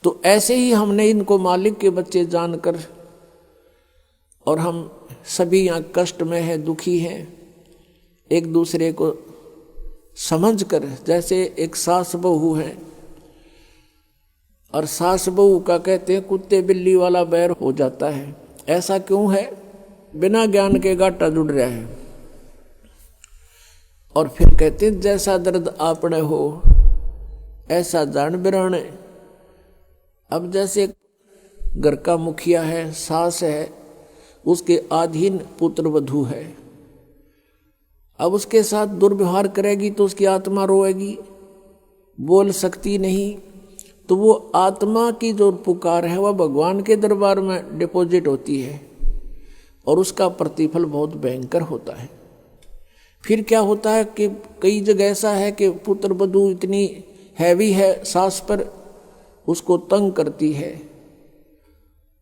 तो ऐसे ही हमने इनको मालिक के बच्चे जानकर, और हम सभी यहाँ कष्ट में हैं, दुखी हैं, एक दूसरे को समझकर, जैसे एक सास बहू है और सास बहू का कहते हैं कुत्ते बिल्ली वाला बैर हो जाता है। ऐसा क्यों है? बिना ज्ञान के गाटा जुड़ रहा है। और फिर कहते हैं जैसा दर्द आपने हो ऐसा जान बिराने। अब जैसे घर का मुखिया है, सास है, उसके अधीन पुत्र वधू है, अब उसके साथ दुर्व्यवहार करेगी तो उसकी आत्मा रोएगी, बोल सकती नहीं। तो वो आत्मा की जो पुकार है वह भगवान के दरबार में डिपॉजिट होती है और उसका प्रतिफल बहुत भयंकर होता है। फिर क्या होता है कि कई जगह ऐसा है कि पुत्र वधू इतनी हैवी है सास पर, उसको तंग करती है,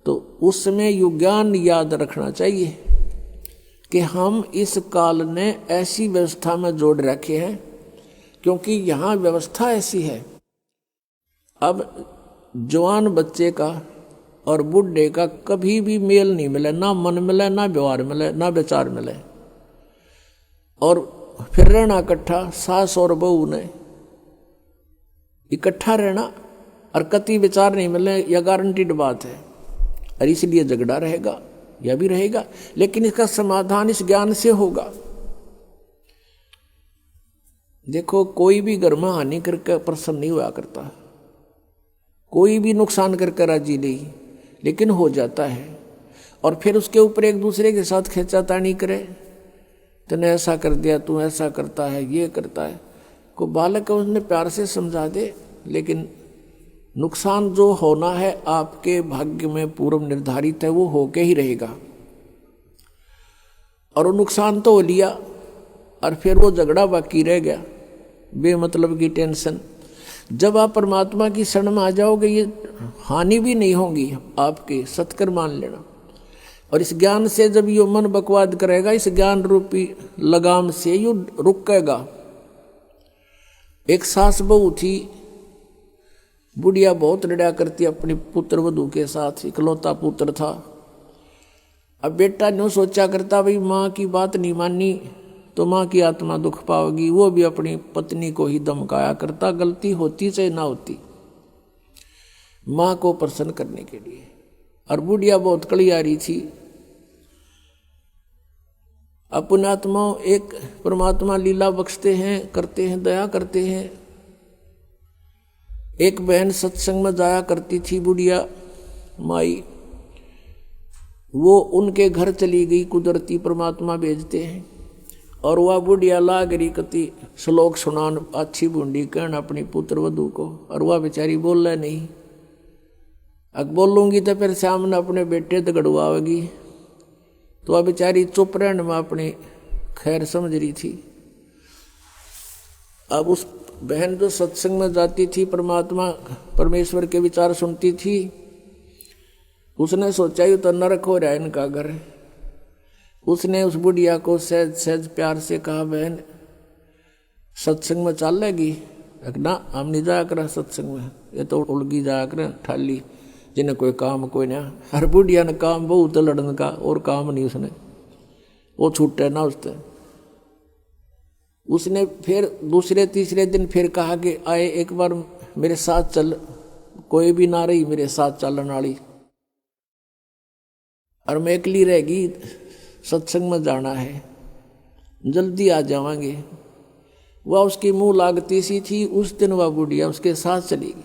तो उस समय यु ज्ञान याद रखना चाहिए कि हम इस काल ने ऐसी व्यवस्था में जोड़ रखे हैं, क्योंकि यहाँ व्यवस्था ऐसी है। अब जवान बच्चे का और बुढ़े का कभी भी मेल नहीं मिले, ना मन मिले, ना व्यवहार मिले, ना विचार मिले, और फिर रहना इकट्ठा, सास और बहू ने इकट्ठा रहना और कति विचार नहीं मिले, यह गारंटीड बात है। और इसलिए झगड़ा रहेगा, यह भी रहेगा, लेकिन इसका समाधान इस ज्ञान से होगा। देखो, कोई भी घर में हानि करके प्रसन्न नहीं हुआ करता, कोई भी नुकसान करके राजी नहीं, लेकिन हो जाता है। और फिर उसके ऊपर एक दूसरे के साथ खींचातानी करे, तूने ऐसा कर दिया, तू ऐसा करता है, ये करता है। को बालक को उसने प्यार से समझा दे, लेकिन नुकसान जो होना है आपके भाग्य में पूर्व निर्धारित है, वो होके ही रहेगा। और वो नुकसान तो हो लिया और फिर वो झगड़ा बाकी रह गया, बेमतलब की टेंशन। जब आप परमात्मा की शरण में आ जाओगे, ये हानि भी नहीं होगी आपके, सत्कर मान लेना। और इस ज्ञान से जब यो मन बकवाद करेगा, इस ज्ञान रूपी लगाम से यो रुकेगा। एक सास बहू थी, बुढ़िया बहुत लड़ा करती अपनी पुत्र वधू के साथ, इकलौता पुत्र था। अब बेटा न्यों सोचा करता, भाई माँ की बात नहीं मानी तो माँ की आत्मा दुख पाओगी। वो भी अपनी पत्नी को ही धमकाया करता, गलती होती चाहे ना होती, माँ को प्रसन्न करने के लिए। और बुढ़िया बहुत कलियारी थी। अपने आत्माओं, एक परमात्मा लीला बख्शते हैं, करते हैं, दया करते हैं। एक बहन सत्संग में जाया करती थी, बुढ़िया माई, वो उनके घर चली गई, कुदरती परमात्मा भेजते हैं। और वह बुढ़िया लाग रही कति श्लोक सुनान, अच्छी बूंदी कहन अपनी पुत्र वधू को, और वह बेचारी बोल रहा नहीं। अब बोलूंगी तो फिर सामने अपने बेटे दगड़वाएगी, तो वह बेचारी चुप रहने में अपनी खैर समझ रही थी। अब उस बहन जो सत्संग में जाती थी, परमात्मा परमेश्वर के विचार सुनती थी, उसने सोचा ये तो नरक हो रहा है इनका घर। उसने उस बुढ़िया को सहज सहज प्यार से कहा, बहन सत्संग में चल लेगी? ना, हम नहीं जाया कर सत्संग में, ये तो उलगी जाया कर ठाली, जिन्हें कोई काम कोई ना। हर बुढ़िया ने काम बहुत लड़ने का, और काम नहीं उसने, वो छूटे ना उससे। उसने फिर दूसरे तीसरे दिन फिर कहा कि आए एक बार मेरे साथ चल, कोई भी ना रही मेरे साथ चलने वाली, और मैं अकेली रहेगी, सत्संग में जाना है, जल्दी आ जावांगे। वह उसकी मुंह लागती सी थी। उस दिन वह बुढ़िया उसके साथ चलेगी।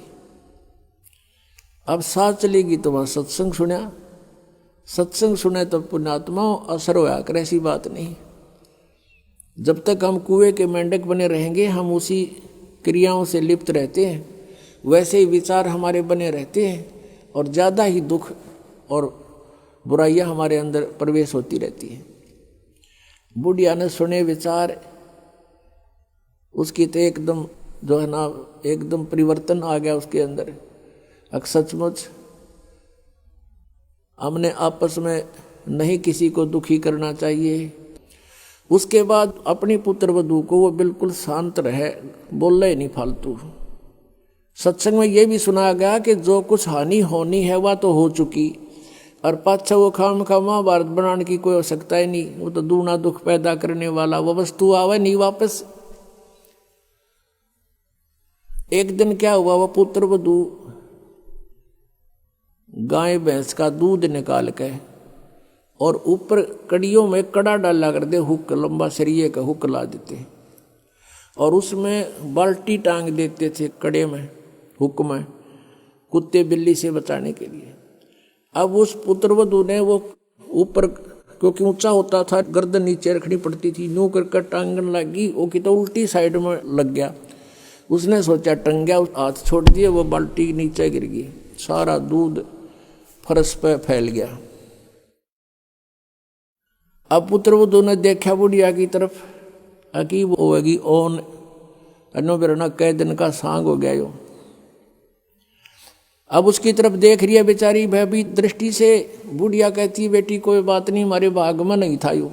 अब साथ चलेगी तो वह सत्संग सुना, सत्संग सुने तो पुण्यात्मा असर होया कर, ऐसी बात नहीं। जब तक हम कुएं के मेंढक बने रहेंगे, हम उसी क्रियाओं से लिप्त रहते हैं, वैसे ही विचार हमारे बने रहते हैं, और ज़्यादा ही दुख और बुराइयां हमारे अंदर प्रवेश होती रहती है। बुढ़िया ने सुने विचार, उसकी तो एकदम जो है ना, एकदम परिवर्तन आ गया उसके अंदर। अब सचमुच हमने आपस में नहीं किसी को दुखी करना चाहिए। उसके बाद अपनी पुत्र वधू को वो बिल्कुल शांत रहे, बोल रहे नहीं फालतू, सत्संग में ये भी सुना गया कि जो कुछ हानि होनी है वह तो हो चुकी, और पाछा वो खाम खा महाभारत बनाने की कोई आवश्यकता ही नहीं। वो तो दूना दुख पैदा करने वाला वो वस्तु आवे नहीं वापस। एक दिन क्या हुआ, वो पुत्र वधू गाय भैंस का दूध निकाल के और ऊपर कड़ियों में कड़ा डाला कर दे, हुक लंबा सरिये का हुक ला देते और उसमें बाल्टी टांग देते थे कड़े में, हुक में, कुत्ते बिल्ली से बचाने के लिए। अब उस पुत्रवधू ने वो ऊपर, क्योंकि ऊंचा होता था, गर्दन नीचे रखनी पड़ती थी, यूं कर टांगन लगी, वो की तो उल्टी साइड में लग गया। उसने सोचा टंग गया, हाथ छोड़ दिए, वो बाल्टी नीचे गिर गई, सारा दूध फर्श पे फैल गया। अब पुत्रवधू ने देखा बुढ़िया की तरफ, अकीब होगी ओन अनो बिरना कई दिन का सांग हो गया यो। अब उसकी तरफ देख रही है बेचारी भयभी दृष्टि से। बुढ़िया कहती, बेटी कोई बात नहीं, हमारे भाग में नहीं था यो,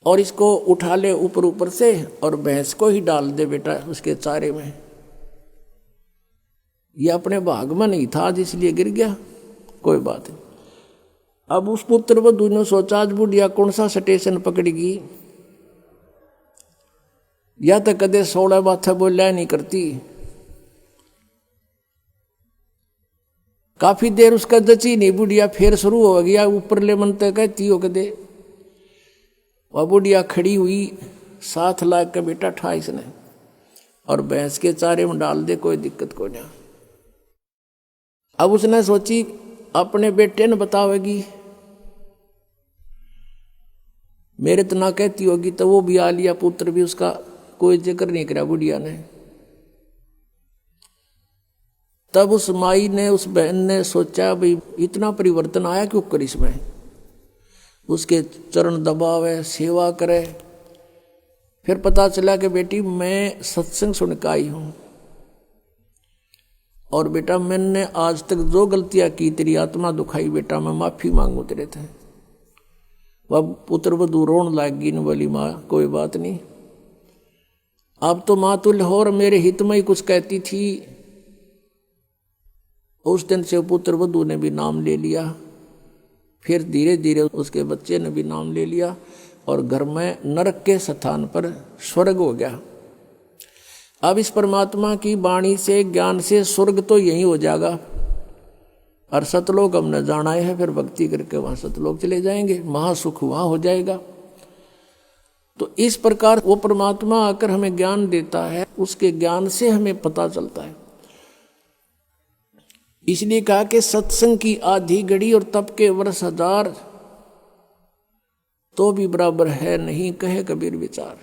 और इसको उठा ले ऊपर ऊपर से और भैंस को ही डाल दे बेटा उसके चारे में। ये अपने भाग में नहीं था इसलिए गिर गया, कोई बात नहीं। अब उस पुत्र वधू ने सोचा, आज बुढ़िया कौन सा स्टेशन पकड़ेगी, या तो कदे 16 बातें बोलिया नहीं करती। काफी देर उसका जची नहीं, बुढ़िया फिर शुरू हो गया, ऊपर ले मन तक कहती हो कदे। वह बुढ़िया खड़ी हुई, 7 लाख का बेटा ठा इसने और भैंस के चारे में डाल दे, कोई दिक्कत को नहीं। अब उसने सोची अपने बेटे ने बतावेगी, मेरे तो ना कहती होगी, तो वो भी आ लिया, पुत्र भी उसका कोई जिक्र नहीं करा बुढ़िया ने। तब उस माई ने, उस बहन ने सोचा, भाई इतना परिवर्तन आया क्यों कर इसमें। उसके चरण दबावे, सेवा करे। फिर पता चला कि बेटी मैं सत्संग सुन के आई हूं, और बेटा मैंने आज तक जो गलतियां की, तेरी आत्मा दुखाई, बेटा मैं माफी मांगू तेरे थे। वह पुत्र वधू रोन लागी, न बोली माँ कोई बात नहीं, अब तो माँ तुल्य हो, और मेरे हित में ही कुछ कहती थी। उस दिन से पुत्र वधू ने भी नाम ले लिया, फिर धीरे धीरे उसके बच्चे ने भी नाम ले लिया, और घर में नरक के स्थान पर स्वर्ग हो गया। अब इस परमात्मा की वाणी से, ज्ञान से स्वर्ग तो यही हो जाएगा, और सतलोक हमने जाना है, फिर भक्ति करके वहां सतलोक चले जाएंगे, महासुख वहां हो जाएगा। तो इस प्रकार वो परमात्मा आकर हमें ज्ञान देता है, उसके ज्ञान से हमें पता चलता है। इसलिए कहा कि सत्संग की आधी घड़ी और तप के वर्ष 1000 तो भी बराबर है नहीं, कहे कबीर विचार।